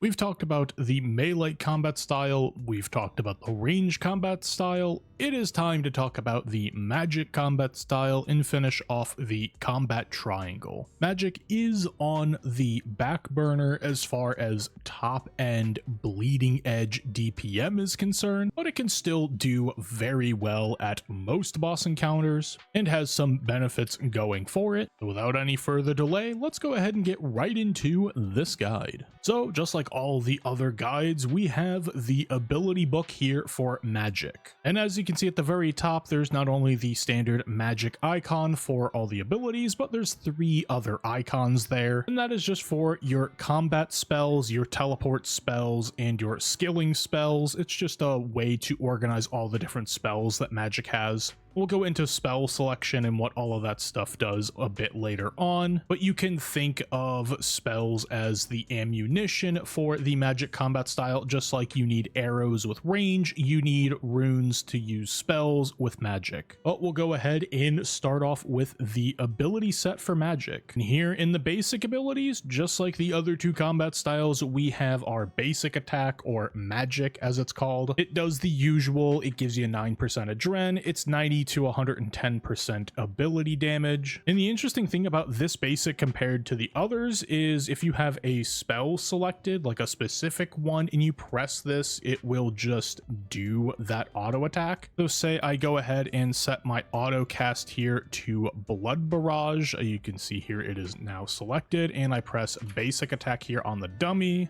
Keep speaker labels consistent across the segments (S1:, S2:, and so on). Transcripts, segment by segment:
S1: We've talked about the melee combat style, we've talked about the range combat style. It is time to talk about the magic combat style and finish off the combat triangle. Magic is on the back burner as far as top end bleeding edge DPM is concerned, but it can still do very well at most boss encounters and has some benefits going for it. So without any further delay, let's go ahead and get right into this guide. So just like all the other guides, we have the ability book here for magic. And as you can see at the very top, there's not only the standard magic icon for all the abilities, but there's 3 other icons there. And that is just for your combat spells, your teleport spells, and your skilling spells. It's just a way to organize all the different spells that magic has. We'll go into spell selection and what all of that stuff does a bit later on, but you can think of spells as the ammunition for the magic combat style. Just like you need arrows with range, you need runes to use spells with magic. But we'll go ahead and start off with the ability set for magic. And here in the basic abilities, just like the other 2 combat styles, we have our basic attack, or magic as it's called. It does the usual, it gives you a 9% adren, it's 90 to 110% ability damage. And the interesting thing about this basic compared to the others is if you have a spell selected, like a specific one, and you press this, it will just do that auto attack. So say I go ahead and set my auto cast here to Blood Barrage. You can see here it is now selected, and I press basic attack here on the dummy.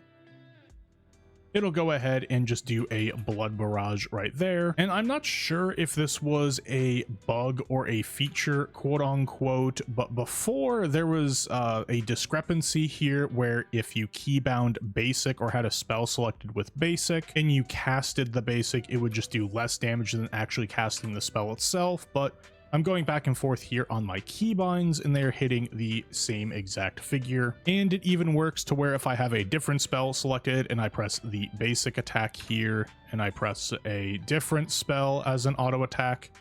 S1: It'll go ahead and just do a blood barrage right there. And I'm not sure if this was a bug or a feature, quote unquote, but before there was a discrepancy here where if you keybound basic or had a spell selected with basic and you casted the basic, it would just do less damage than actually casting the spell itself. But I'm going back and forth here on my keybinds and they're hitting the same exact figure. And it even works to where if I have a different spell selected and I press the basic attack here and I press a different spell as an auto attack,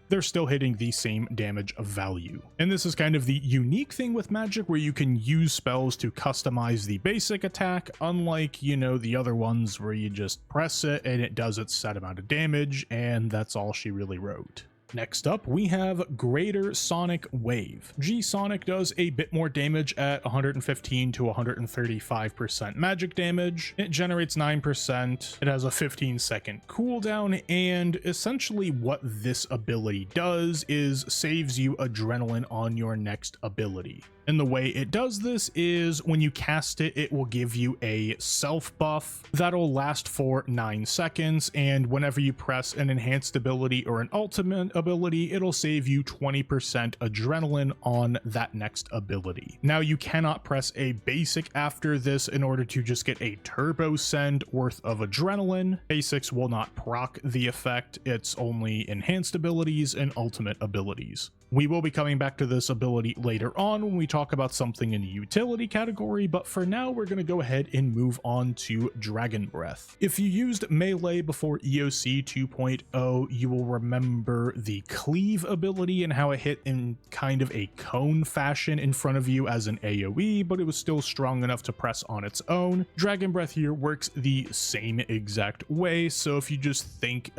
S1: they're still hitting the same damage value. And this is kind of the unique thing with magic, where you can use spells to customize the basic attack, unlike, you know, the other ones where you just press it and it does its set amount of damage, and that's all she really wrote. Next up, we have Greater Sonic Wave. G-Sonic does a bit more damage at 115 to 135% magic damage. It generates 9%. It has a 15-second cooldown, and essentially what this ability does is saves you adrenaline on your next ability. And the way it does this is when you cast it, it will give you a self buff that'll last for 9 seconds. And whenever you press an enhanced ability or an ultimate ability, it'll save you 20% adrenaline on that next ability. Now, you cannot press a basic after this in order to just get a turbo send worth of adrenaline. Basics will not proc the effect. It's only enhanced abilities and ultimate abilities. We will be coming back to this ability later on when we talk about something in the utility category, but for now we're going to go ahead and move on to Dragon Breath. If you used melee before EOC 2.0, you will remember the cleave ability and how it hit in kind of a cone fashion in front of you as an AoE, but it was still strong enough to press on its own. Dragon Breath here works the same exact way, so if you just think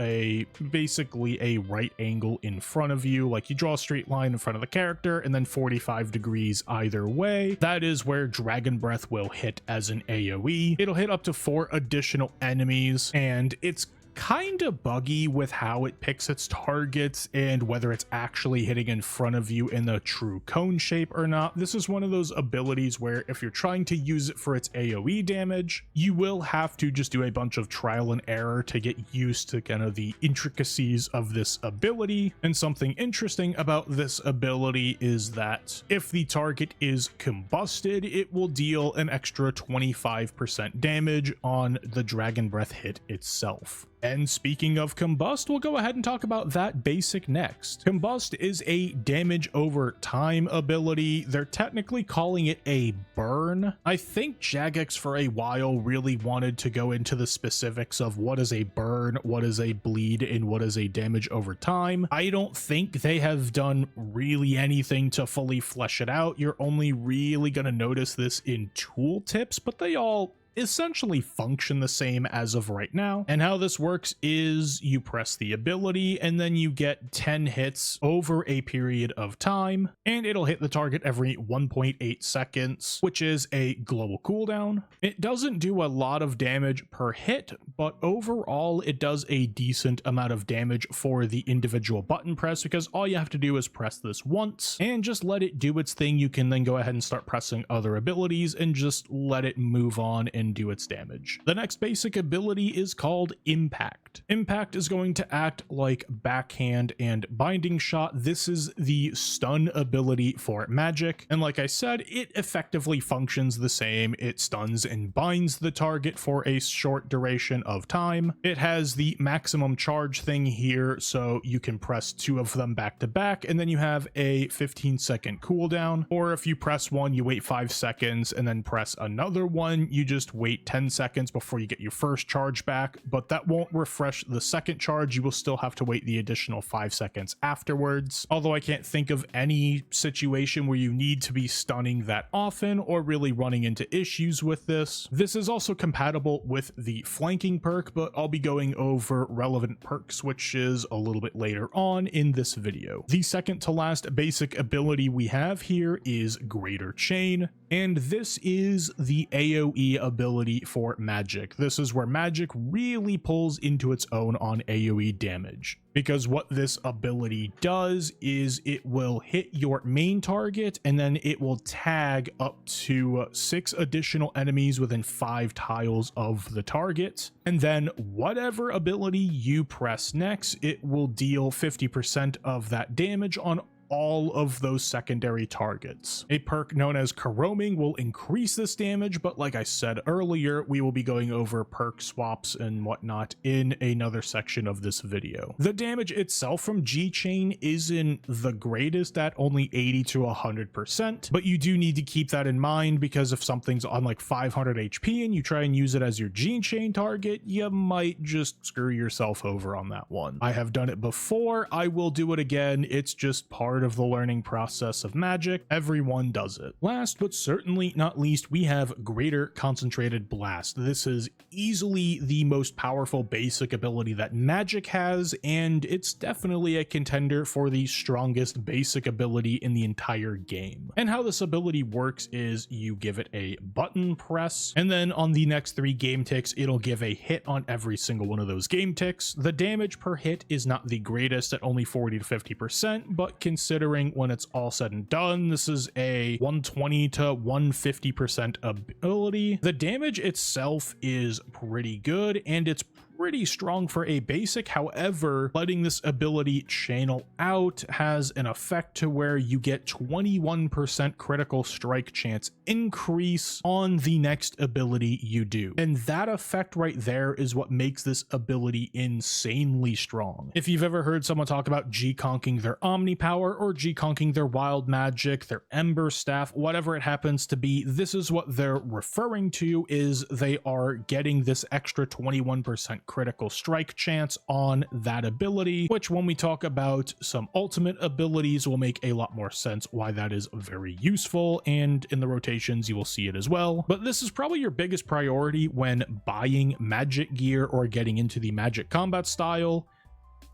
S1: basically a right angle in front of you, like you draw a straight line in front of the character and then 45 degrees either way, that is where Dragon Breath will hit as an AoE. It'll hit up to 4 additional enemies, and it's kind of buggy with how it picks its targets and whether it's actually hitting in front of you in the true cone shape or not. This is one of those abilities where if you're trying to use it for its AoE damage, you will have to just do a bunch of trial and error to get used to kind of the intricacies of this ability. And something interesting about this ability is that if the target is combusted, it will deal an extra 25% damage on the Dragon Breath hit itself. And speaking of combust, we'll go ahead and talk about that basic next. Combust is a damage over time ability. They're technically calling it a burn. I think Jagex for a while really wanted to go into the specifics of what is a burn, what is a bleed, and what is a damage over time. I don't think they have done really anything to fully flesh it out. You're only really going to notice this in tooltips, but they all essentially function the same as of right now. And how this works is you press the ability and then you get 10 hits over a period of time, and it'll hit the target every 1.8 seconds, which is a global cooldown. It doesn't do a lot of damage per hit, but overall it does a decent amount of damage for the individual button press, because all you have to do is press this once and just let it do its thing. You can then go ahead and start pressing other abilities and just let it move on and do its damage. The next basic ability is called Impact. Impact is going to act like Backhand and Binding Shot. This is the stun ability for magic, and like I said, it effectively functions the same. It stuns and binds the target for a short duration of time. It has the maximum charge thing here, so you can press 2 of them back to back, and then you have a 15-second cooldown. Or if you press one, you wait 5 seconds and then press another one, you just wait 10 seconds before you get your first charge back, but that won't refresh the second charge. You will still have to wait the additional 5 seconds afterwards. Although I can't think of any situation where you need to be stunning that often or really running into issues with this. This is also compatible with the flanking perk, but I'll be going over relevant perk switches a little bit later on in this video. The second to last basic ability we have here is Greater Chain, and this is the AoE ability for magic. This is where magic really pulls into its own on AoE damage, because what this ability does is it will hit your main target and then it will tag up to 6 additional enemies within 5 tiles of the target, and then whatever ability you press next, it will deal 50% of that damage on all of those secondary targets. A perk known as Corroming will increase this damage, but like I said earlier, we will be going over perk swaps and whatnot in another section of this video. The damage itself from G-Chain isn't the greatest at only 80 to 100%, but you do need to keep that in mind, because if something's on like 500 HP and you try and use it as your G-Chain target, you might just screw yourself over on that one. I have done it before, I will do it again. It's just part of the learning process of magic. Everyone does it. Last but certainly not least, we have Greater Concentrated Blast. This is easily the most powerful basic ability that magic has, and it's definitely a contender for the strongest basic ability in the entire game. And how this ability works is you give it a button press, and then on the next 3 game ticks, it'll give a hit on every single one of those game ticks. The damage per hit is not the greatest at only 40 to 50%, but considering when it's all said and done, this is a 120 to 150% ability. The damage itself is pretty good, and it's pretty strong for a basic. However, letting this ability channel out has an effect to where you get 21% critical strike chance increase on the next ability you do, and that effect right there is what makes this ability insanely strong. If you've ever heard someone talk about G-conking their Omni Power or G-conking their Wild Magic, their Ember Staff, whatever it happens to be, this is what they're referring to, is they are getting this extra 21% critical strike chance on that ability, which when we talk about some ultimate abilities will make a lot more sense why that is very useful, and in the rotations you will see it as well. But this is probably your biggest priority when buying magic gear or getting into the magic combat style.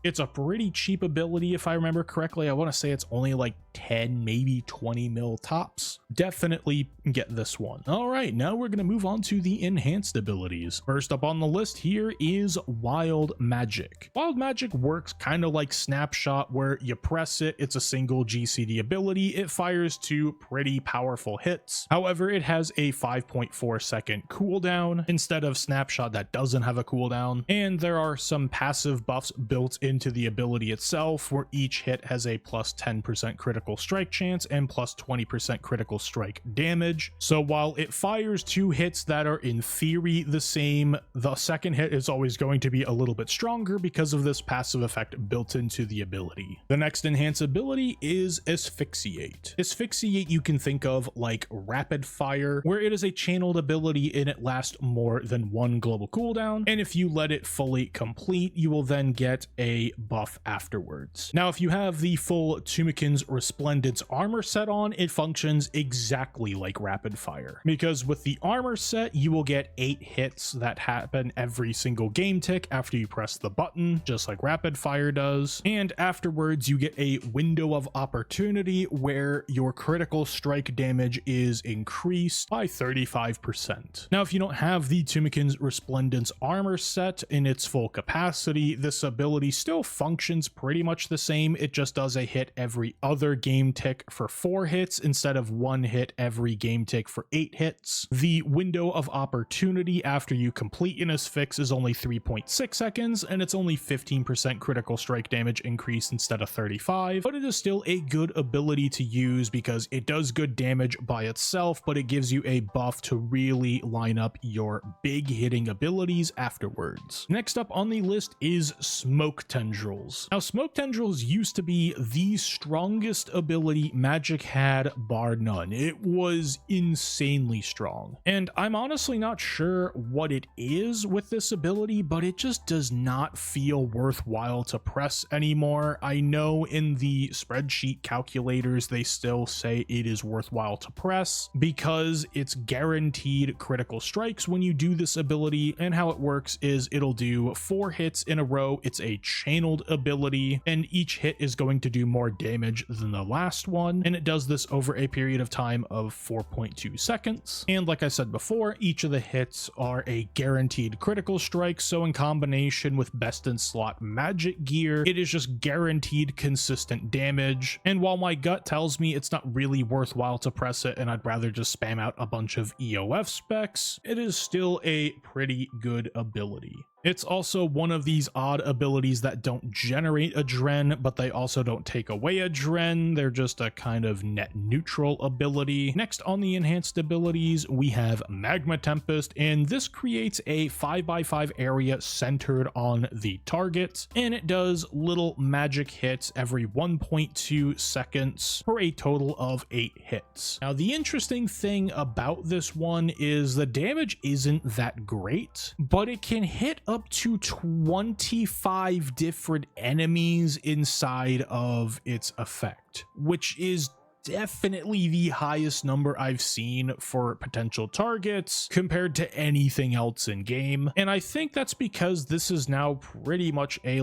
S1: It's a pretty cheap ability if I remember correctly. I want to say it's only like 10, maybe 20 mil tops. Definitely get this one. All right, now we're going to move on to the enhanced abilities. First up on the list here is Wild Magic. Wild Magic works kind of like Snapshot, where you press it, it's a single GCD ability. It fires 2 pretty powerful hits. However, it has a 5.4 second cooldown instead of Snapshot that doesn't have a cooldown. And there are some passive buffs built into the ability itself, where each hit has a plus 10% critical strike chance and plus 20% critical strike damage. So while it fires 2 hits that are in theory the same, the second hit is always going to be a little bit stronger because of this passive effect built into the ability. The next enhanced ability is Asphyxiate. Asphyxiate you can think of like Rapid Fire, where it is a channeled ability and it lasts more than 1 global cooldown, and if you let it fully complete, you will then get a a buff afterwards. Now, if you have the full Tumikin's Resplendence armor set on, it functions exactly like rapid fire, because with the armor set, you will get 8 hits that happen every single game tick after you press the button, just like rapid fire does. And afterwards, you get a window of opportunity where your critical strike damage is increased by 35%. Now, if you don't have the Tumikin's Resplendence armor set in its full capacity, this ability still functions pretty much the same. It just does a hit every other game tick for 4 hits instead of 1 hit every game tick for 8 hits. The window of opportunity after you complete an fix is only 3.6 seconds, and it's only 15% critical strike damage increase instead of 35, but it is still a good ability to use because it does good damage by itself, but it gives you a buff to really line up your big hitting abilities afterwards. Next up on the list is Smoke Tendrils. Now, Smoke Tendrils used to be the strongest ability Magic had, bar none. It was insanely strong, and I'm honestly not sure what it is with this ability, but it just does not feel worthwhile to press anymore. I know in the spreadsheet calculators they still say it is worthwhile to press because it's guaranteed critical strikes when you do this ability, and how it works is it'll do 4 hits in a row. It's a channeled ability, and each hit is going to do more damage than the last one, and it does this over a period of time of 4.2 seconds. And like I said before, each of the hits are a guaranteed critical strike, so in combination with best in slot magic gear, it is just guaranteed consistent damage. And while my gut tells me it's not really worthwhile to press it and I'd rather just spam out a bunch of EoF specs, it is still a pretty good ability. It's also one of these odd abilities that don't generate a dren, but they also don't take away a dren. They're just a kind of net neutral ability. Next on the enhanced abilities, we have Magma Tempest, and this creates a 5x5 area centered on the target, and it does little magic hits every 1.2 seconds for a total of 8 hits. Now, the interesting thing about this one is the damage isn't that great, but it can hit up to 25 different enemies inside of its effect, which is definitely the highest number I've seen for potential targets compared to anything else in game. And I think that's because this is now pretty much a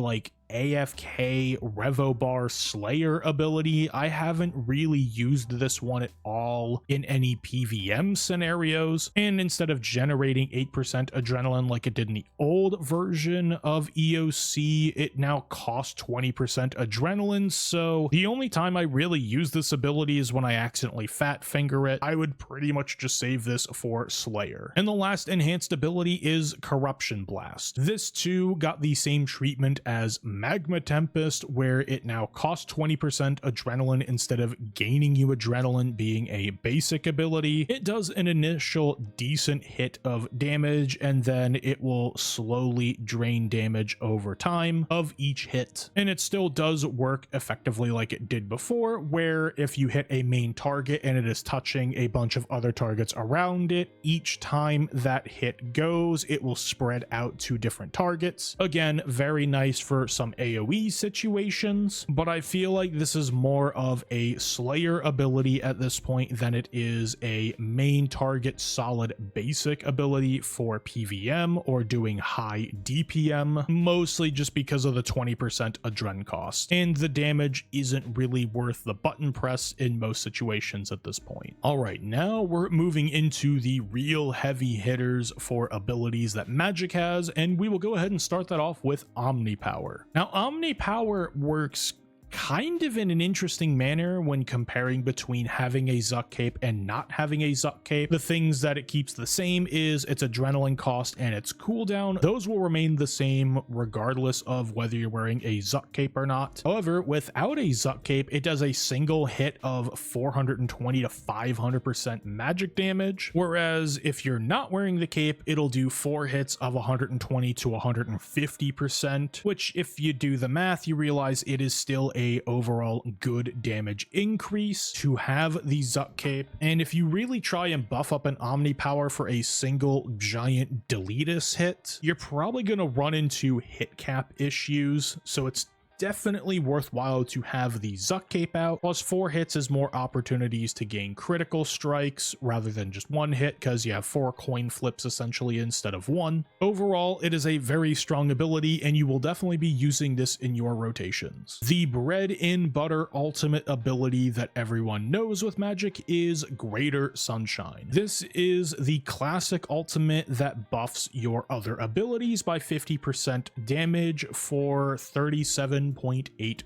S1: AFK Revobar Slayer ability. I haven't really used this one at all in any PVM scenarios, and instead of generating 8% adrenaline like it did in the old version of EOC, it now costs 20% adrenaline. So the only time I really use this ability is when I accidentally fat finger it. I would pretty much just save this for Slayer. And the last enhanced ability is Corruption Blast. This too got the same treatment as Magma Tempest, where it now costs 20% adrenaline instead of gaining you adrenaline being a basic ability. It does an initial decent hit of damage, and then it will slowly drain damage over time of each hit. And it still does work effectively like it did before, where if you hit a main target and it is touching a bunch of other targets around it, each time that hit goes, it will spread out to different targets. Again, very nice for some AoE situations, but I feel like this is more of a Slayer ability at this point than it is a main target solid basic ability for PVM or doing high DPM, mostly just because of the 20% adren cost, and the damage isn't really worth the button press in most situations at this point. All right, now we're moving into the real heavy hitters for abilities that Magic has, and we will go ahead and start that off with Omni Power. Now, Omni Power works kind of in an interesting manner when comparing between having a Zuck cape and not having a Zuck cape. The things that it keeps the same is its adrenaline cost and its cooldown. Those will remain the same regardless of whether you're wearing a Zuck cape or not. However, without a Zuck cape, it does a single hit of 420 to 500% magic damage, whereas if you're not wearing the cape, it'll do 4 hits of 120 to 150%, which if you do the math, you realize it is still a overall good damage increase to have the Zuck Cape. And if you really try and buff up an Omni Power for a single giant Deletus hit, you're probably going to run into hit cap issues. So it's definitely worthwhile to have the Zuck Cape out. Plus 4 hits is more opportunities to gain critical strikes rather than just 1 hit, because you have 4 coin flips essentially instead of 1. Overall, it is a very strong ability, and you will definitely be using this in your rotations. The bread and butter ultimate ability that everyone knows with Magic is Greater Sunshine. This is the classic ultimate that buffs your other abilities by 50% damage for 37.8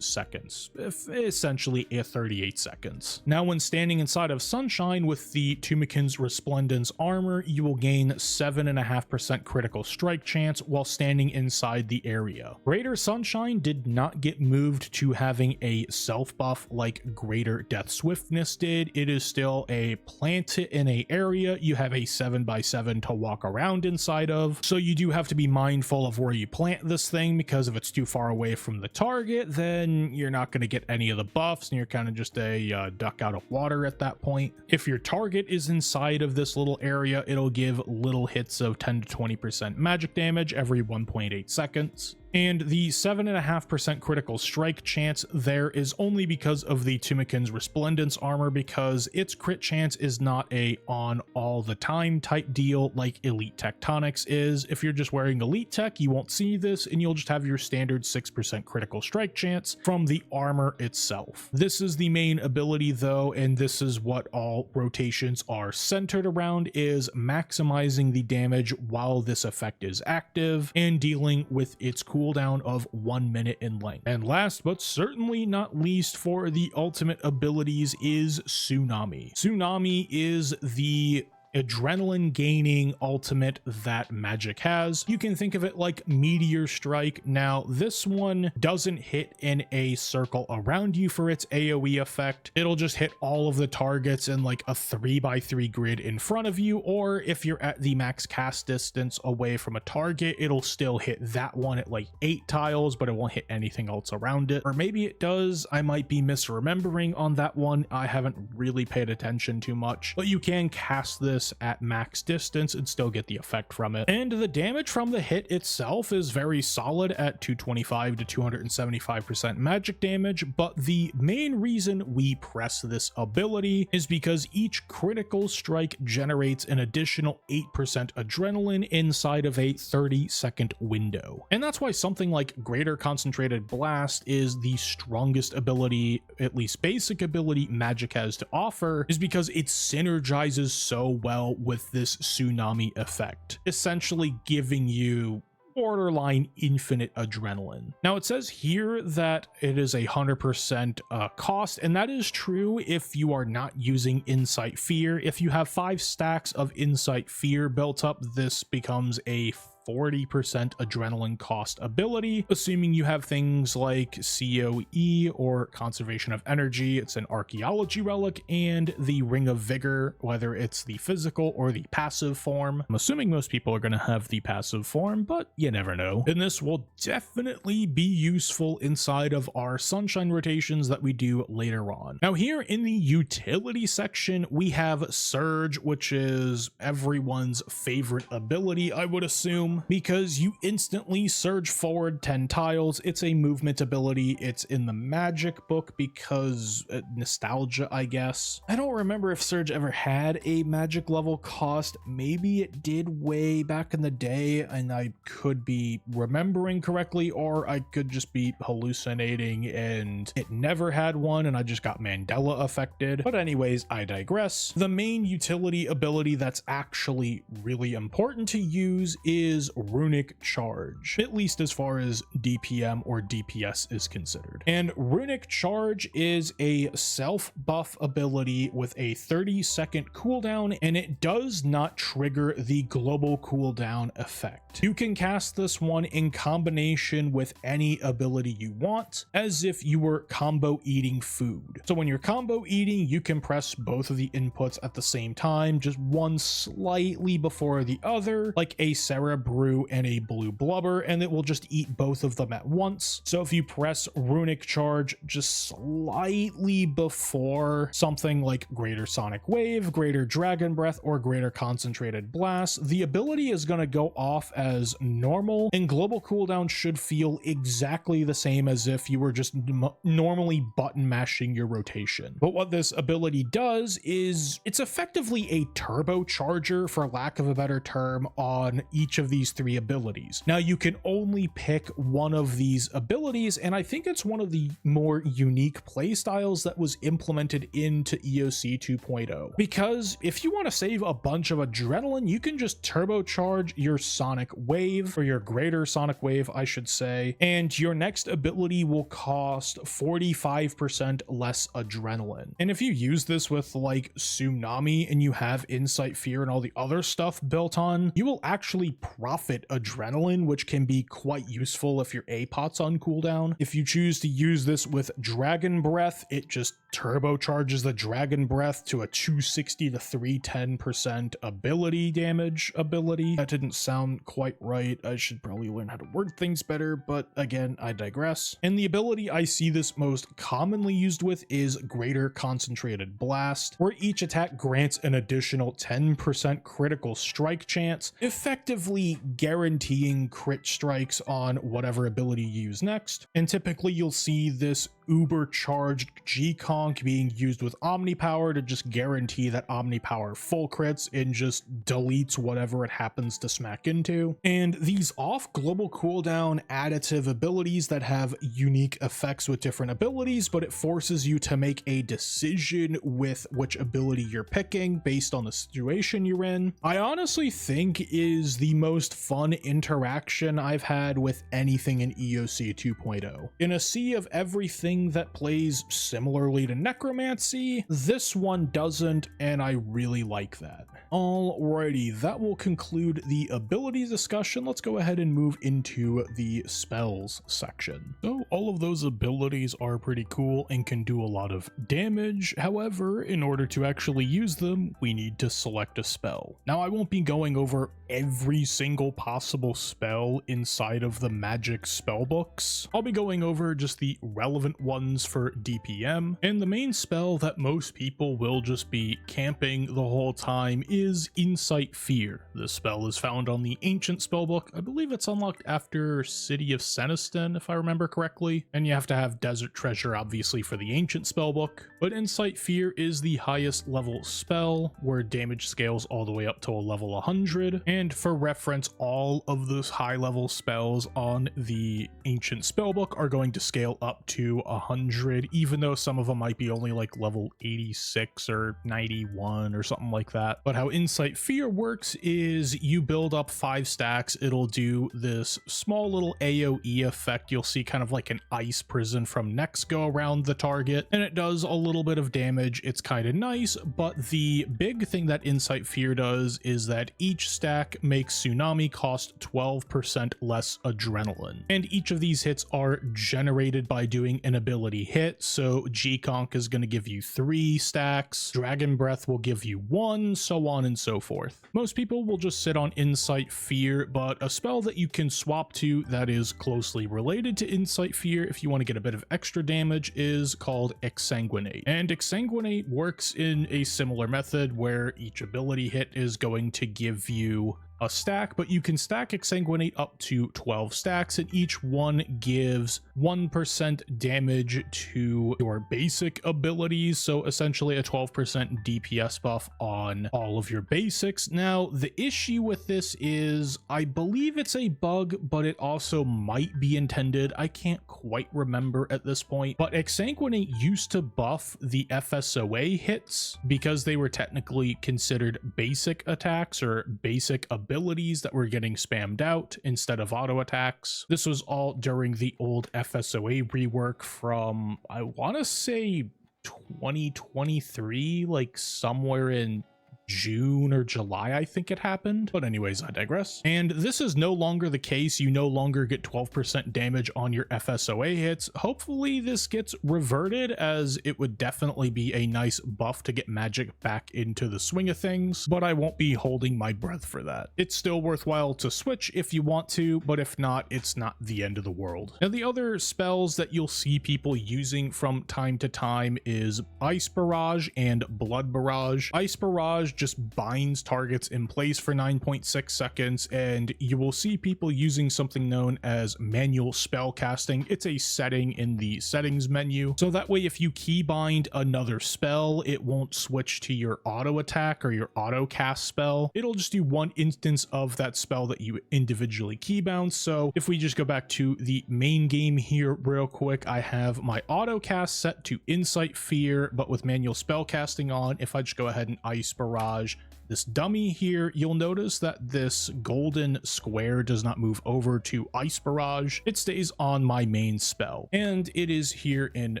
S1: seconds, essentially 38 seconds. Now, when standing inside of Sunshine with the Tumikin's Resplendence armor, you will gain 7.5% critical strike chance while standing inside the area. Greater Sunshine did not get moved to having a self buff like Greater Death Swiftness did. It is still a plant it in a area. You have a 7x7 to walk around inside of, so you do have to be mindful of where you plant this thing, because if it's too far away from the target, then you're not going to get any of the buffs and you're kind of just a duck out of water at that point. If your target is inside of this little area, it'll give little hits of 10 to 20% magic damage every 1.8 seconds. And the 7.5% critical strike chance there is only because of the Tumikin's Resplendence armor, because its crit chance is not a on all the time type deal like Elite Tectonics is. If you're just wearing Elite Tech, you won't see this, and you'll just have your standard 6% critical strike chance from the armor itself. This is the main ability though, and this is what all rotations are centered around, is maximizing the damage while this effect is active and dealing with its cooldown of 1 minute in length. And last but certainly not least for the ultimate abilities is Tsunami. Tsunami is the adrenaline gaining ultimate that Magic has. You can think of it like Meteor Strike. Now, this one doesn't hit in a circle around you for its AoE effect. It'll just hit all of the targets in like a 3x3 grid in front of you, or if you're at the max cast distance away from a target, it'll still hit that one at like 8 tiles, but it won't hit anything else around it. Or maybe it does. I might be misremembering on that one. I haven't really paid attention too much, but you can cast this at max distance and still get the effect from it. And the damage from the hit itself is very solid at 225 to 275% magic damage, but the main reason we press this ability is because each critical strike generates an additional 8% adrenaline inside of a 30-second window. And that's why something like Greater Concentrated Blast is the strongest ability, at least basic ability, Magic has to offer, is because it synergizes so well with this Tsunami effect, essentially giving you borderline infinite adrenaline. Now, it says here that it is 100% cost, and that is true if you are not using Insight Fear. If you have 5 stacks of Insight Fear built up, this becomes a 40% adrenaline cost ability, assuming you have things like COE or Conservation of Energy. It's an Archaeology Relic, and the Ring of Vigor, whether it's the physical or the passive form. I'm assuming most people are going to have the passive form, but you never know. And this will definitely be useful inside of our Sunshine rotations that we do later on. Now, here in the utility section, we have Surge, which is everyone's favorite ability, I would assume, because you instantly surge forward 10 tiles. It's a movement ability. It's in the Magic book because nostalgia, I guess. I don't remember if Surge ever had a Magic level cost. Maybe it did way back in the day and I could be remembering correctly, or I could just be hallucinating and it never had one and I just got Mandela affected. But anyways, I digress. The main utility ability that's actually really important to use is Runic Charge, at least as far as DPM or DPS is considered. And Runic Charge is a self buff ability with a 30-second cooldown, and it does not trigger the global cooldown effect. You can cast this one in combination with any ability you want, as if you were combo eating food. So when you're combo eating, you can press both of the inputs at the same time, just one slightly before the other, like a Cerebral brew and a blue blubber, and it will just eat both of them at once. So if you press runic charge just slightly before something like greater sonic wave, greater dragon breath, or greater concentrated blast, the ability is going to go off as normal, and global cooldown should feel exactly the same as if you were just normally button mashing your rotation. But what this ability does is it's effectively a turbocharger, for lack of a better term, on each of these three abilities. Now you can only pick one of these abilities, and I think it's one of the more unique playstyles that was implemented into EOC 2.0, because if you want to save a bunch of adrenaline, you can just turbocharge your sonic wave, or your greater sonic wave I should say, and your next ability will cost 45% less adrenaline. And if you use this with like Tsunami and you have Insight Fear and all the other stuff built on, you will actually profit adrenaline, which can be quite useful if your APOT's on cooldown. If you choose to use this with Dragon Breath, it just turbocharges the Dragon Breath to a 260 to 310% ability damage ability. That didn't sound quite right. I should probably learn how to word things better, but again, I digress. And the ability I see this most commonly used with is Greater Concentrated Blast, where each attack grants an additional 10% critical strike chance, effectively guaranteeing crit strikes on whatever ability you use next. And typically you'll see this uber charged G-Conk being used with Omnipower to just guarantee that Omnipower full crits and just deletes whatever it happens to smack into. And these off global cooldown additive abilities that have unique effects with different abilities, but it forces you to make a decision with which ability you're picking based on the situation you're in, I honestly think is the most fun interaction I've had with anything in EOC 2.0. In a sea of everything that plays similarly to necromancy, this one doesn't, and I really like that. Alrighty, that will conclude the abilities discussion. Let's go ahead and move into the spells section. So all of those abilities are pretty cool and can do a lot of damage. However, in order to actually use them, we need to select a spell. Now, I won't be going over every single possible spell inside of the magic spellbooks. I'll be going over just the relevant ones for DPM, and the main spell that most people will just be camping the whole time is Insight Fear. This spell is found on the Ancient Spellbook. I believe it's unlocked after City of Seniston, if I remember correctly, and you have to have Desert Treasure obviously for the Ancient Spellbook, but Insight Fear is the highest level spell, where damage scales all the way up to a level 100, and for reference, all of those high level spells on the Ancient Spellbook are going to scale up to 100, even though some of them might be only like level 86 or 91 or something like that. But how Insight Fear works is you build up 5 stacks, it'll do this small little AoE effect. You'll see kind of like an ice prison from Nex go around the target, and it does a little bit of damage. It's kind of nice, but the big thing that Insight Fear does is that each stack makes Tsunami cost 12% less adrenaline, and each of these hits are generated by doing an ability hit. So G-Conk is going to give you 3 stacks, Dragon Breath will give you 1, so on and so forth. Most people will just sit on Insight Fear, but a spell that you can swap to that is closely related to Insight Fear if you want to get a bit of extra damage is called Exsanguinate. And Exsanguinate works in a similar method where each ability hit is going to give you a stack, but you can stack Exsanguinate up to 12 stacks, and each one gives 1% damage to your basic abilities, so essentially a 12% DPS buff on all of your basics. Now, the issue with this is I believe it's a bug, but it also might be intended. I can't quite remember at this point, but Exsanguinate used to buff the FSOA hits because they were technically considered basic attacks or basic abilities that were getting spammed out instead of auto attacks. This was all during the old FSOA rework from, I want to say 2023, like somewhere in June or July, I think it happened. But anyways, I digress. And this is no longer the case. You no longer get 12% damage on your FSOA hits. Hopefully this gets reverted, as it would definitely be a nice buff to get magic back into the swing of things, but I won't be holding my breath for that. It's still worthwhile to switch if you want to, but if not, it's not the end of the world. Now, the other spells that you'll see people using from time to time is Ice Barrage and Blood Barrage. Ice Barrage just binds targets in place for 9.6 seconds, and you will see people using something known as manual spell casting. It's a setting in the settings menu, so that way if you keybind another spell, it won't switch to your auto attack or your auto cast spell. It'll just do one instance of that spell that you individually keybound. So if we just go back to the main game here real quick, I have my auto cast set to Insight Fear, but with manual spell casting on. If I just go ahead and Ice Barrage this dummy here, you'll notice that this golden square does not move over to Ice Barrage. It stays on my main spell, and it is here in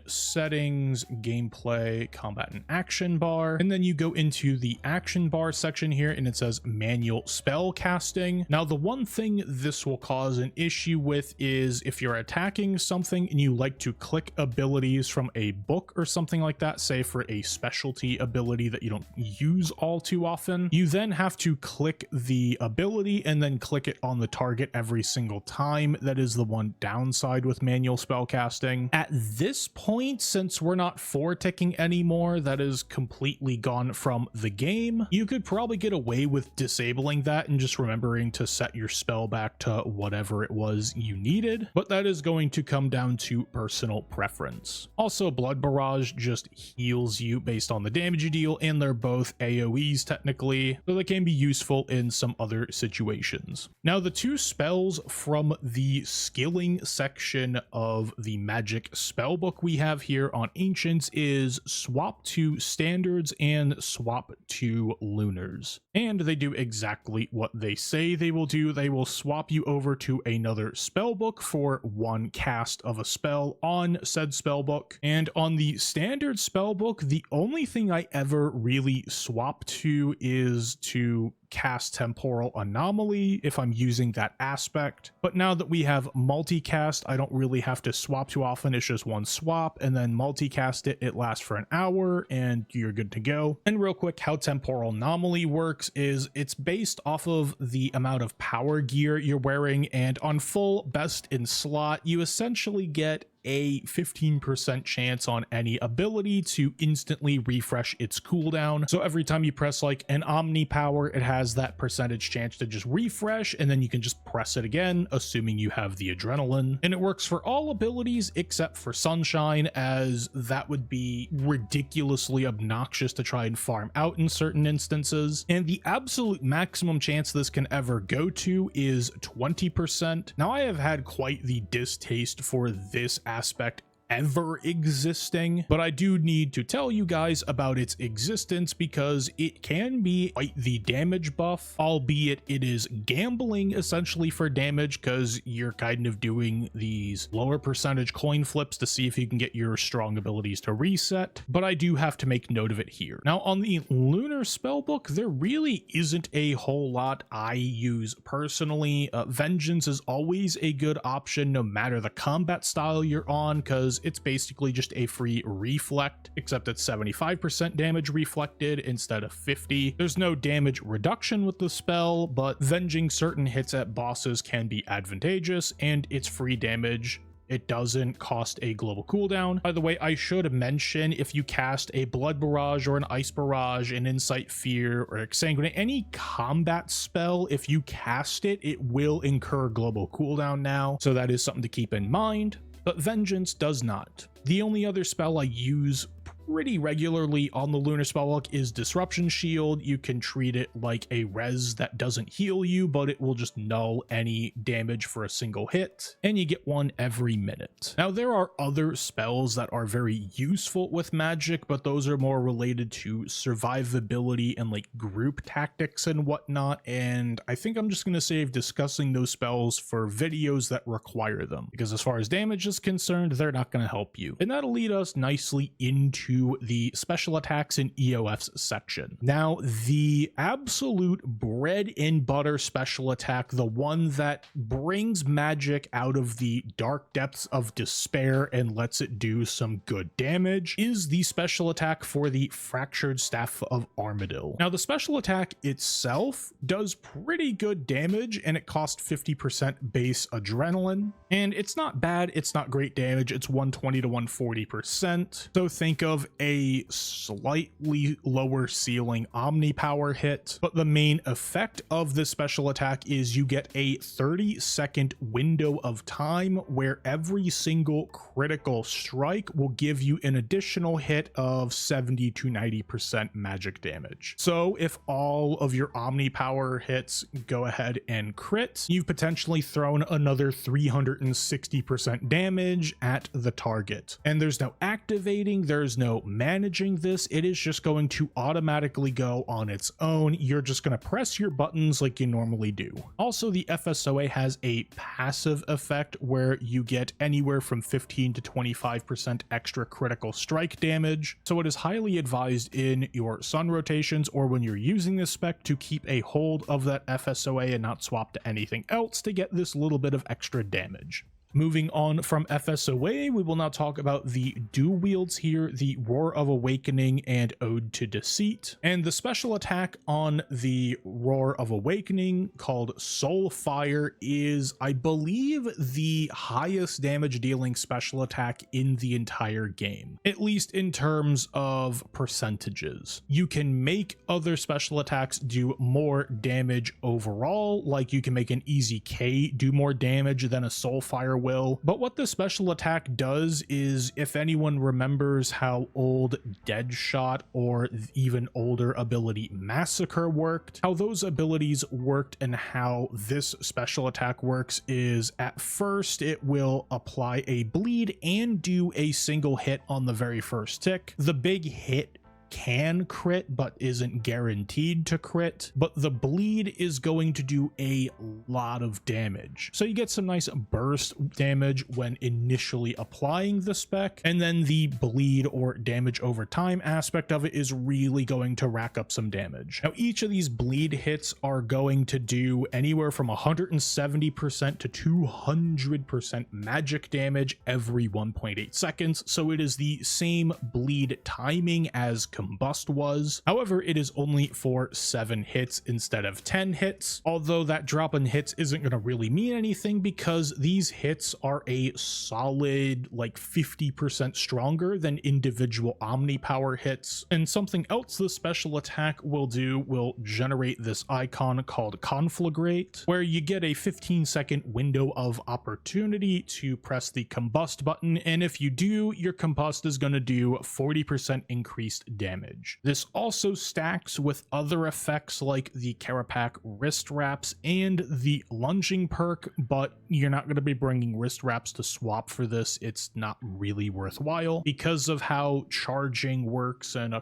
S1: settings, gameplay, combat and action bar, and then you go into the action bar section here and it says manual spell casting. Now, the one thing this will cause an issue with is if you're attacking something and you like to click abilities from a book or something like that, say for a specialty ability that you don't use all too often, you then have to click the ability and then click it on the target every single time. That is the one downside with manual spellcasting. At this point, since we're not 4-ticking anymore, that is completely gone from the game. You could probably get away with disabling that and just remembering to set your spell back to whatever it was you needed, but that is going to come down to personal preference. Also, Blood Barrage just heals you based on the damage you deal, and they're both AoEs technically, so they can be useful in some other situations. Now, the two spells from the skilling section of the magic spellbook we have here on Ancients is swap to standards and swap to lunars, and they do exactly what they say they will do. They will swap you over to another spellbook for one cast of a spell on said spellbook. And on the standard spellbook, the only thing I ever really swap to is to cast Temporal Anomaly if I'm using that aspect. But now that we have multicast, I don't really have to swap too often. It's just one swap and then multicast it. It lasts for an hour and you're good to go. And real quick, how Temporal Anomaly works is it's based off of the amount of power gear you're wearing, and on full best in slot, you essentially get a 15% chance on any ability to instantly refresh its cooldown. So every time you press like an Omni Power, it has that percentage chance to just refresh, and then you can just press it again, assuming you have the adrenaline. And it works for all abilities except for Sunshine, as that would be ridiculously obnoxious to try and farm out in certain instances. And the absolute maximum chance this can ever go to is 20%. Now, I have had quite the distaste for this aspect ever existing, but I do need to tell you guys about its existence because it can be quite the damage buff, albeit it is gambling essentially for damage because you're kind of doing these lower percentage coin flips to see if you can get your strong abilities to reset. But I do have to make note of it here. Now, on the Lunar Spellbook, there really isn't a whole lot I use personally. Vengeance is always a good option no matter the combat style you're on, because it's basically just a free reflect, except it's 75% damage reflected instead of 50. There's no damage reduction with the spell, but venging certain hits at bosses can be advantageous, and it's free damage. It doesn't cost a global cooldown. By the way, I should mention, if you cast a Blood Barrage or an Ice Barrage, an Insight Fear, or Exsanguinate, any combat spell, if you cast it, it will incur global cooldown now, so that is something to keep in mind. But Vengeance does not. The only other spell I use pretty regularly on the Lunar Spellbook is Disruption Shield. You can treat it like a res that doesn't heal you, but it will just null any damage for a single hit, and you get one every minute. Now, there are other spells that are very useful with magic, but those are more related to survivability and like group tactics and whatnot, and I think I'm just going to save discussing those spells for videos that require them, because as far as damage is concerned, they're not going to help you. And that'll lead us nicely into to the special attacks and EoFs section. Now, the absolute bread and butter special attack, the one that brings magic out of the dark depths of despair and lets it do some good damage, is the special attack for the Fractured Staff of Armadyl. Now, the special attack itself does pretty good damage, and it costs 50% base adrenaline, and it's not bad, it's not great damage, it's 120 to 140%. So think of a slightly lower ceiling Omni power hit, but the main effect of this special attack is you get a 30-second window of time where every single critical strike will give you an additional hit of 70 to 90% magic damage. So if all of your Omni power hits go ahead and crit, you've potentially thrown another 360% damage at the target. And there's no activating, there's no managing this, it is just going to automatically go on its own. You're just going to press your buttons like you normally do. Also, the FSOA has a passive effect where you get anywhere from 15 to 25% extra critical strike damage, so it is highly advised in your sun rotations or when you're using this spec to keep a hold of that FSOA and not swap to anything else to get this little bit of extra damage. Moving on from FSOA, we will now talk about the dual wields here, the Roar of Awakening and Ode to Deceit. And the special attack on the Roar of Awakening, called Soul Fire, is, I believe, the highest damage dealing special attack in the entire game, at least in terms of percentages. You can make other special attacks do more damage overall, like you can make an Easy K do more damage than a Soul Fire will, but what the special attack does is, if anyone remembers how old Deadshot or even older ability Massacre worked, how those abilities worked and how this special attack works is, at first it will apply a bleed and do a single hit on the very first tick. The big hit can crit but isn't guaranteed to crit, but the bleed is going to do a lot of damage, so you get some nice burst damage when initially applying the spec, and then the bleed or damage over time aspect of it is really going to rack up some damage. Now, each of these bleed hits are going to do anywhere from 170% to 200% magic damage every 1.8 seconds, so it is the same bleed timing as Combust was. However, it is only for 7 hits instead of 10 hits, although that drop in hits isn't going to really mean anything because these hits are a solid like 50% stronger than individual Omni power hits. And something else the special attack will do will generate this icon called Conflagrate, where you get a 15-second window of opportunity to press the Combust button, and if you do, your Combust is going to do 40% increased damage. This also stacks with other effects like the Carapac wrist wraps and the lunging perk, but you're not going to be bringing wrist wraps to swap for this. It's not really worthwhile because of how charging works and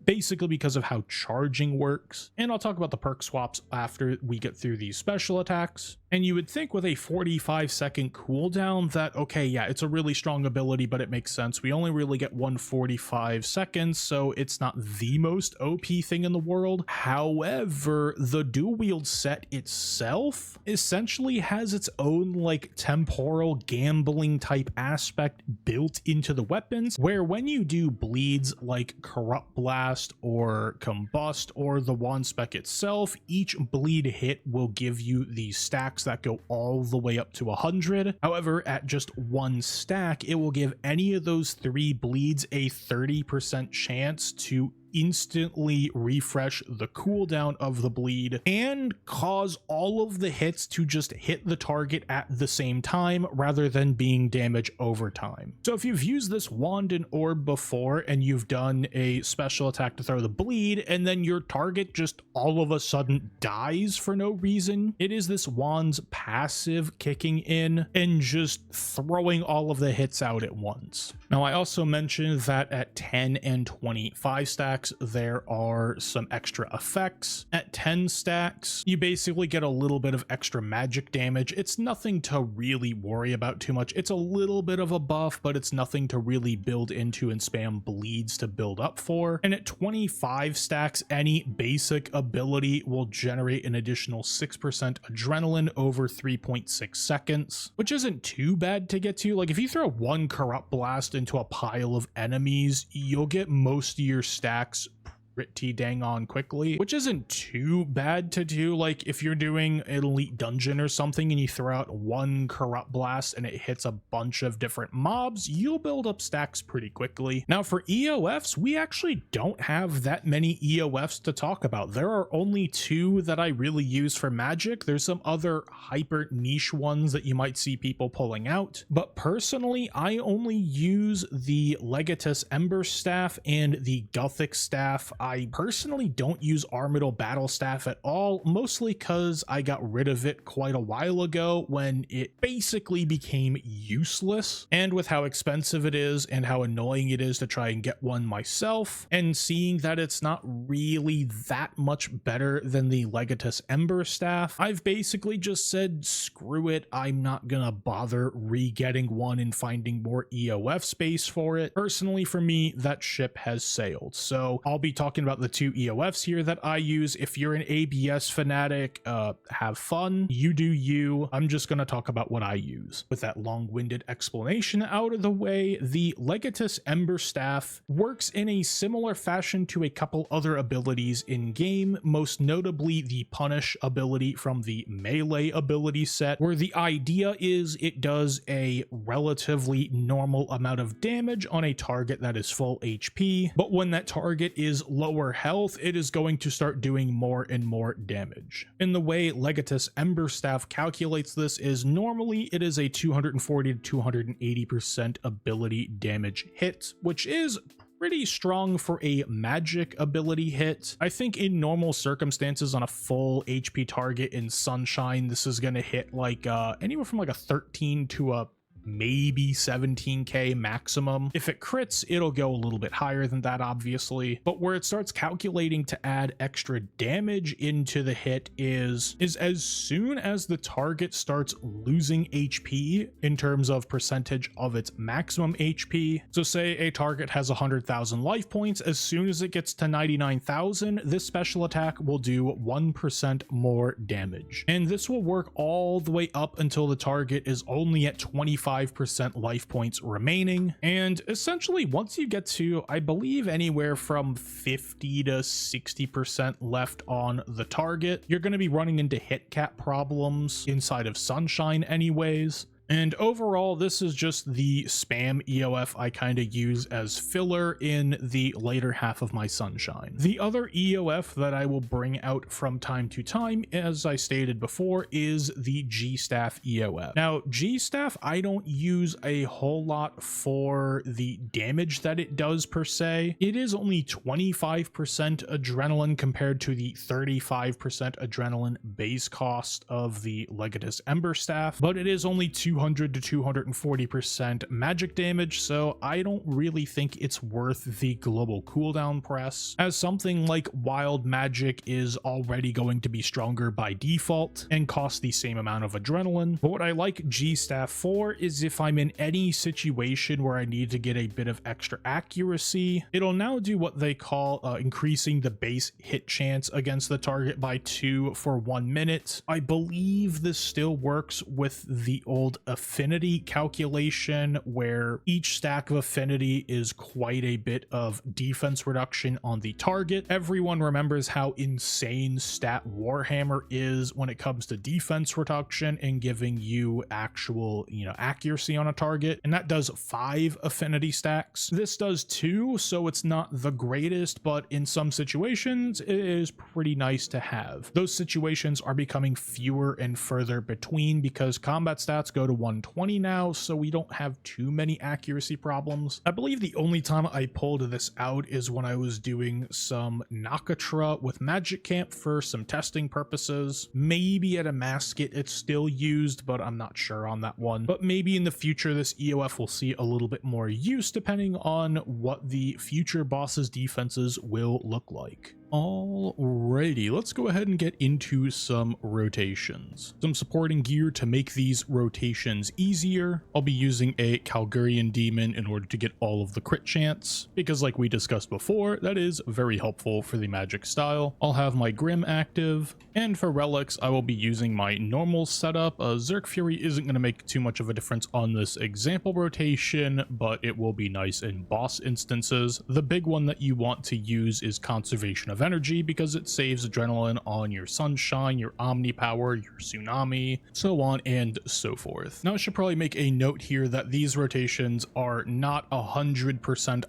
S1: basically because of how charging works. And I'll talk about the perk swaps after we get through these special attacks. And you would think with a 45-second cooldown that, okay, yeah, it's a really strong ability, but it makes sense. We only really get 145 seconds, so it's not the most OP thing in the world. However, the dual wield set itself essentially has its own like temporal gambling type aspect built into the weapons, where when you do bleeds like Corrupt Blast or Combust or the wand spec itself, each bleed hit will give you these stacks that go all the way up to 100. However, at just one stack, it will give any of those 3 bleeds a 30% chance to instantly refresh the cooldown of the bleed and cause all of the hits to just hit the target at the same time rather than being damage over time. So if you've used this wand and orb before and you've done a special attack to throw the bleed and then your target just all of a sudden dies for no reason, it is this wand's passive kicking in and just throwing all of the hits out at once. Now, I also mentioned that at 10 and 25 stacks, stacks, there are some extra effects. At 10 stacks, you basically get a little bit of extra magic damage. It's nothing to really worry about too much. It's a little bit of a buff, but it's nothing to really build into and spam bleeds to build up for. And at 25 stacks, any basic ability will generate an additional 6% adrenaline over 3.6 seconds, which isn't too bad to get to. Like, if you throw one corrupt blast into a pile of enemies, you'll get most of your stacks pretty dang on quickly, which isn't too bad to do. Like, if you're doing an elite dungeon or something and you throw out one corrupt blast and it hits a bunch of different mobs, you'll build up stacks pretty quickly. Now for EoFs, we actually don't have that many EoFs to talk about. There are only 2 that I really use for magic. There's some other hyper niche ones that you might see people pulling out, but personally I only use the Legatus Ember Staff and the Gothic Staff. I personally don't use Armadyl Battle Staff at all, mostly because I got rid of it quite a while ago when it basically became useless. And with how expensive it is and how annoying it is to try and get one myself, and seeing that it's not really that much better than the Legatus Ember Staff, I've basically just said, screw it, I'm not gonna bother re-getting one and finding more EoF space for it. Personally, for me, that ship has sailed. So I'll be talking about the 2 EoFs here that I use. If you're an ABS fanatic, have fun, you do you. I'm just going to talk about what I use. With that long-winded explanation out of the way, the Legatus Ember Staff works in a similar fashion to a couple other abilities in game, most notably the Punish ability from the melee ability set, where the idea is it does a relatively normal amount of damage on a target that is full HP, but when that target is lower health, it is going to start doing more and more damage. And the way Legatus Ember Staff calculates this is normally it is a 240 to 280% ability damage hit, which is pretty strong for a magic ability hit. I think in normal circumstances on a full HP target in Sunshine, this is going to hit like anywhere from like a 13 to a maybe 17k maximum. If it crits, it'll go a little bit higher than that, obviously, but where it starts calculating to add extra damage into the hit is as soon as the target starts losing HP in terms of percentage of its maximum HP. So say a target has 100,000 life points, as soon as it gets to 99,000, this special attack will do 1% more damage, and this will work all the way up until the target is only at 25% life points remaining. And essentially once you get to, I believe, anywhere from 50 to 60% left on the target, you're going to be running into hit cap problems inside of Sunshine anyways. And overall, this is just the spam EoF I kind of use as filler in the later half of my Sunshine. The other EoF that I will bring out from time to time, as I stated before, is the G-Staff EoF. Now, G-Staff I don't use a whole lot for the damage that it does per se. It is only 25% adrenaline compared to the 35% adrenaline base cost of the Legatus Ember Staff, but it is only 200 to 240% magic damage, so I don't really think it's worth the global cooldown press, as something like Wild Magic is already going to be stronger by default and cost the same amount of adrenaline. But what I like G-Staff for is if I'm in any situation where I need to get a bit of extra accuracy, it'll now do what they call increasing the base hit chance against the target by 2 for 1 minute. I believe this still works with the old affinity calculation, where each stack of affinity is quite a bit of defense reduction on the target. Everyone remembers how insane stat Warhammer is when it comes to defense reduction and giving you actual, accuracy on a target, and that does 5 affinity stacks. This does 2, so it's not the greatest, but in some situations it is pretty nice to have. Those situations are becoming fewer and further between because combat stats go to 120 now, so we don't have too many accuracy problems. I believe the only time I pulled this out is when I was doing some Nakatra with Magic Camp for some testing purposes. Maybe at a Masket it's still used, but I'm not sure on that one. But maybe in the future this EoF will see a little bit more use depending on what the future boss's defenses will look like. Alrighty, let's go ahead and get into some rotations. Some supporting gear to make these rotations easier. I'll be using a Calgarian Demon in order to get all of the crit chance, because like we discussed before, that is very helpful for the magic style. I'll have my Grim active, and for relics, I will be using my normal setup. Zerk Fury isn't going to make too much of a difference on this example rotation, but it will be nice in boss instances. The big one that you want to use is Conservation of Energy, because it saves adrenaline on your Sunshine, your Omni Power, your Tsunami, so on and so forth. Now I should probably make a note here that these rotations are not 100%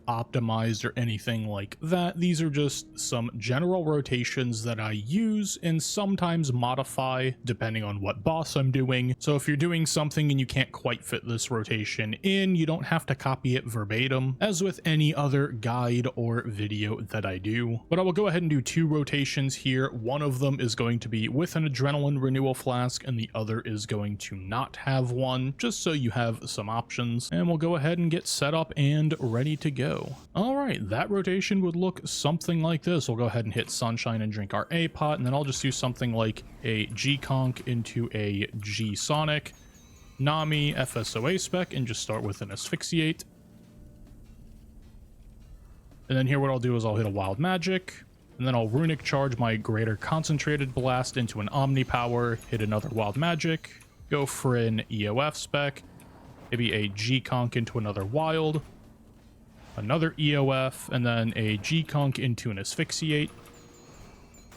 S1: optimized or anything like that. These are just some general rotations that I use and sometimes modify depending on what boss I'm doing. So if you're doing something and you can't quite fit this rotation in, you don't have to copy it verbatim, as with any other guide or video that I do. But I will go ahead and do two rotations here. One of them is going to be with an adrenaline renewal flask and the other is going to not have one, just so you have some options. And we'll go ahead and get set up and ready to go. All right, that rotation would look something like this. We'll go ahead and hit Sunshine and drink our A pot, and then I'll just do something like a G Conk into a G Sonic, Nami, FSOA spec, and just start with an Asphyxiate. And then here what I'll do is I'll hit a Wild Magic, and then I'll Runic Charge my Greater Concentrated Blast into an Omni Power, hit another Wild Magic, go for an EoF spec, maybe a G-Conk into another Wild, another EoF, and then a G-Conk into an Asphyxiate.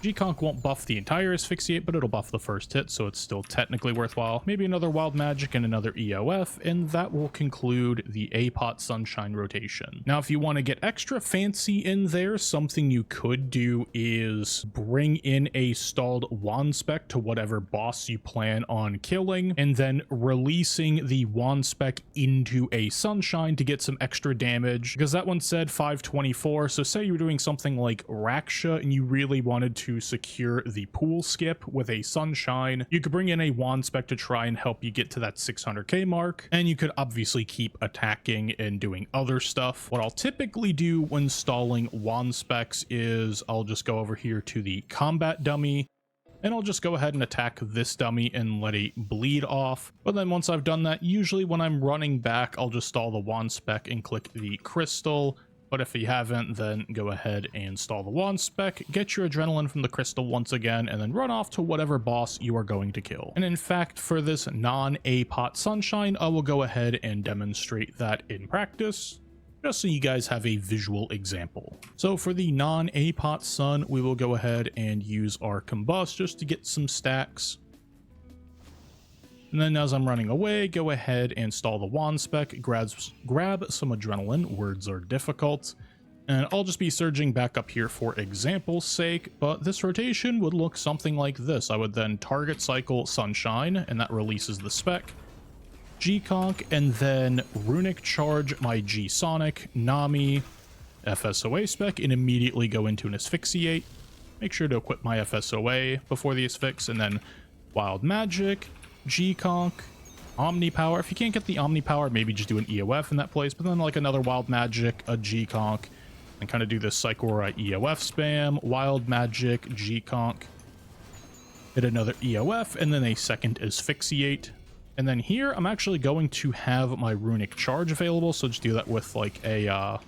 S1: G-Conk won't buff the entire Asphyxiate, but it'll buff the first hit, so it's still technically worthwhile. Maybe another Wild Magic and another EoF, and that will conclude the A-Pot Sunshine rotation. Now, if you want to get extra fancy in there, something you could do is bring in a stalled wand spec to whatever boss you plan on killing, and then releasing the wand spec into a Sunshine to get some extra damage, because that one said 524, so say you're doing something like Raksha and you really wanted to secure the pool skip with a Sunshine, you could bring in a wand spec to try and help you get to that 600k mark, and you could obviously keep attacking and doing other stuff. What I'll typically do when stalling wand specs is I'll just go over here to the combat dummy, and I'll just go ahead and attack this dummy and let it bleed off. But then once I've done that, usually when I'm running back, I'll just stall the wand spec and click the crystal. But if you haven't, then go ahead and stall the wand spec, get your adrenaline from the crystal once again, and then run off to whatever boss you are going to kill. And in fact, for this non-A-Pot Sunshine, I will go ahead and demonstrate that in practice, just so you guys have a visual example. So for the non-A-Pot Sun, we will go ahead and use our Combust just to get some stacks. And then as I'm running away, go ahead and stall the wand spec, grab some adrenaline, words are difficult, and I'll just be surging back up here for example's sake, but this rotation would look something like this. I would then target cycle Sunshine, and that releases the spec, G-Conk, and then Runic Charge my G-Sonic, Nami, FSOA spec, and immediately go into an Asphyxiate. Make sure to equip my FSOA before the Asphyx, and then Wild Magic, G-Conk, Omni Power. If you can't get the Omni Power, maybe just do an EoF in that place, but then like another Wild Magic, a G-Conk, and kind of do this Psychora EoF spam, Wild Magic, G-Conk, hit another EoF, and then a second Asphyxiate. And then here, I'm actually going to have my Runic Charge available, so just do that with like a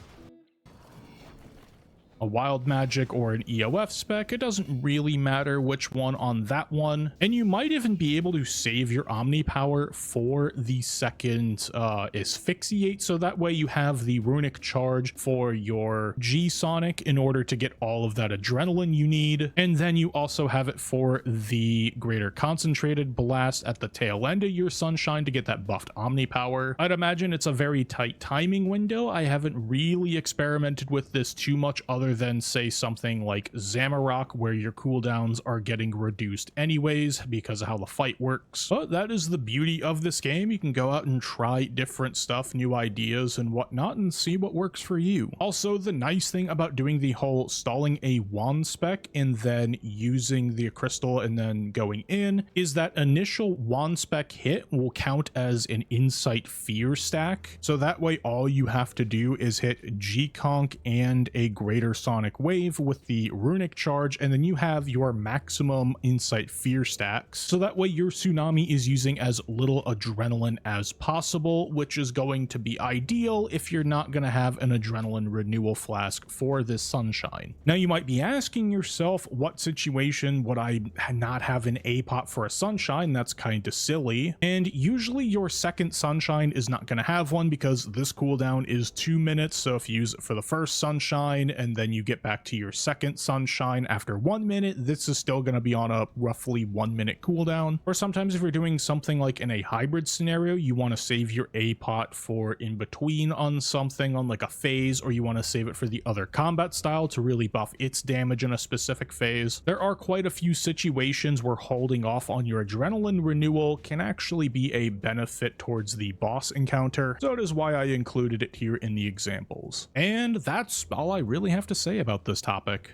S1: Wild Magic or an EoF spec. It doesn't really matter which one on that one. And you might even be able to save your Omni Power for the second Asphyxiate, so that way you have the Runic Charge for your G-Sonic in order to get all of that adrenaline you need. And then you also have it for the Greater Concentrated Blast at the tail end of your Sunshine to get that buffed Omni Power. I'd imagine it's a very tight timing window. I haven't really experimented with this too much other rather than say something like Zamorak where your cooldowns are getting reduced anyways because of how the fight works. But that is the beauty of this game. You can go out and try different stuff, new ideas and whatnot, and see what works for you. Also, the nice thing about doing the whole stalling a wand spec and then using the crystal and then going in is that initial wand spec hit will count as an insight fear stack. So that way all you have to do is hit G-Conk and a greater sonic wave with the runic charge, and then you have your maximum insight fear stacks. So that way your tsunami is using as little adrenaline as possible, which is going to be ideal if you're not going to have an adrenaline renewal flask for this sunshine. Now you might be asking yourself, what situation would I not have an A-pot for a sunshine? That's kind of silly. And usually your second sunshine is not going to have one because this cooldown is 2 minutes. So if you use it for the first sunshine and then you get back to your second sunshine after 1 minute, this is still going to be on a roughly 1 minute cooldown. Or sometimes if you're doing something like in a hybrid scenario, you want to save your A-pot for in between on something on like a phase, or you want to save it for the other combat style to really buff its damage in a specific phase. There are quite a few situations where holding off on your adrenaline renewal can actually be a benefit towards the boss encounter. So it is why I included it here in the examples. And that's all I really have to say about this topic.